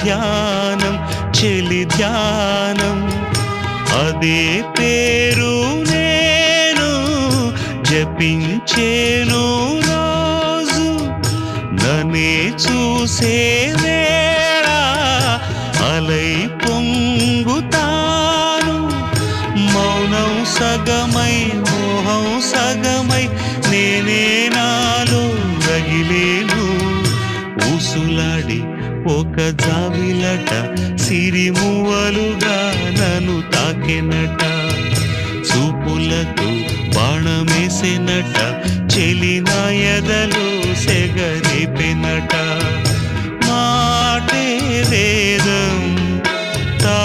ధ్యానం చెలి ధ్యానం అదే పేరు నేను జపించేను రోజు నన్నే చూసే వేళ అలై పొంగుతాను మౌనం సగమై మోహం సగమై నేనే నాలో రగిలేను ఊసులాడి ఒక జావిలట సిరిమువ్వలుగా నన్ను తాకెనట చూపులతో బాణమేసెనట చెలి నా ఎదలో సెగరేపెనట మాటే వేదం తా